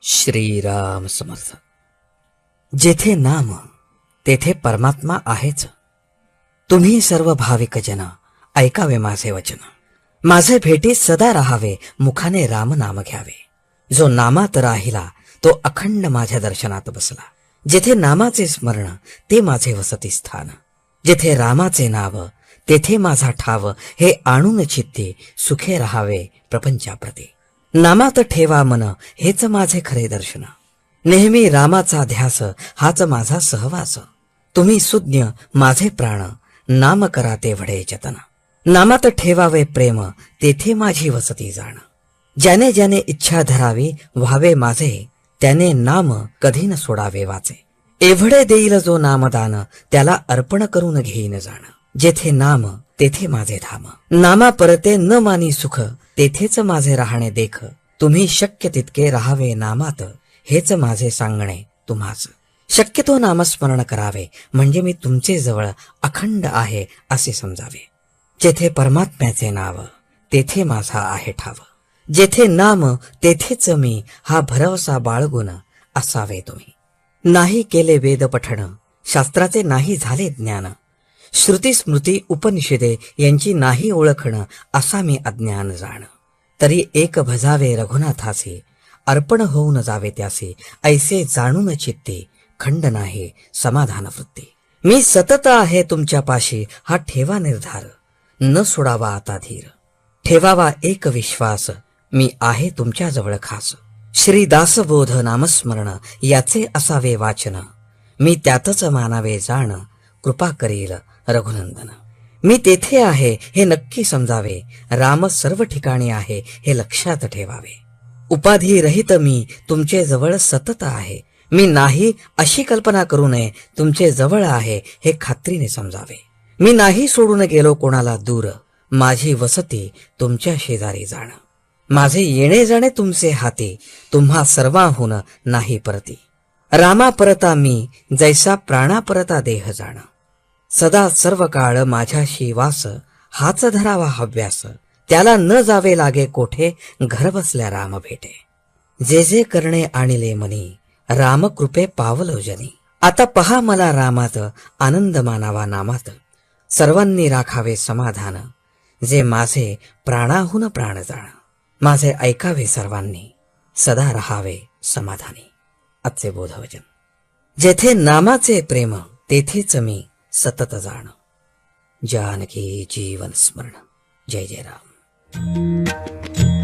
श्रीराम समर्थ. जेथे नाम तेथे परमात्मा आहेच. तुम्ही सर्व भाविक जन ऐकावे माझे वचन. माझे भेटी सदा राहावे, मुखाने राम नाम घ्यावे. जो नामात राहिला तो अखंड माझ्या दर्शनात बसला. जेथे नामाचे स्मरण ते माझे वसती स्थान. जेथे रामाचे नाव तेथे माझा ठाव. हे आणून चित्ती सुखे राहावे प्रपंचाप्रती. नामात ठेवा मन हेच माझे खरे दर्शन. नेहमी रामाचा ध्यास हाच माझा सहवास. तुम्ही सुज्ञ माझे प्राण, नाम करा ते वडे जतन. नामात ठेवावे प्रेम तेथे माझी वसती जाण. ज्याने ज्याने इच्छा धरावी व्हावे माझे, त्याने नाम कधी न सोडावे वाचे. एवढे देईल जो नामदान, त्याला अर्पण करून घेईन जाण. जेथे नाम तेथे माझे धाम. नामा परते न मानी सुख, तेथेच माझे राहणे देख. तुम्ही शक्य तितके राहावे नामात, हेच माझे सांगणे तुम्हास. शक्यतो नामस्मरण करावे, म्हणजे मी तुमचे जवळ अखंड आहे असे समजावे. जेथे परमात्म्याचे नाव तेथे माझा आहे ठाव. जेथे नाम तेथेच मी, हा भरवसा बाळगुण असावे तुम्ही. नाही केले वेद पठण, शास्त्राचे नाही झाले ज्ञान. श्रुती स्मृती उपनिषदे यांची नाही ओळखण, असा मी अज्ञान जाण. तरी एक भजावे रघुनाथासी, अर्पण होऊन जावे त्यासी. ऐसे जाणून चित्ती खंड नाही समाधान वृत्ती. मी सतत आहे तुमच्या पाशी, हा ठेवा निर्धार. न सोडावा आता धीर. ठेवावा एक विश्वास, मी आहे तुमच्या जवळ खास. श्री दासबोध नामस्मरण याचे असावे वाचन. मी त्यातच मानावे जाण, कृपा करील रघुनंदन. मी तेथे आहे हे नक्की समजावे, राम सर्व ठिकाणी आहे हे लक्षात ठेवावे. उपाधी रहित मी तुमचे जवळ सतत आहे. मी नाही अशी कल्पना करू नये, तुमचे जवळ आहे हे खात्रीने समजावे. मी नाही सोडून गेलो कोणाला दूर, माझी वसती तुमच्या शेजारी जाण. माझे येणे जाणे तुमचे हाती, तुम्हा सर्वाहून नाही परती. रामा परता मी, जैसा प्राणा परता देह जाण. सदा सर्व काळ माझ्याशी वास, हाच धरावा हव्यास. त्याला न जावे लागे कोठे, घर बसल्या राम भेटे. जे जे करणे आणिले मनी, राम कृपे पावलो जनी. आता पहा मला रामात, आनंद मानावा नामात. सर्वांनी राखावे समाधान, जे माझे प्राणाहून प्राण जाण. माझे ऐकावे सर्वांनी, सदा राहावे समाधानी. आजचे बोधवचन. जेथे नामाचे प्रेम तेथेच मी सतत जाण. जानकी जीवन स्मरण. जय जय राम.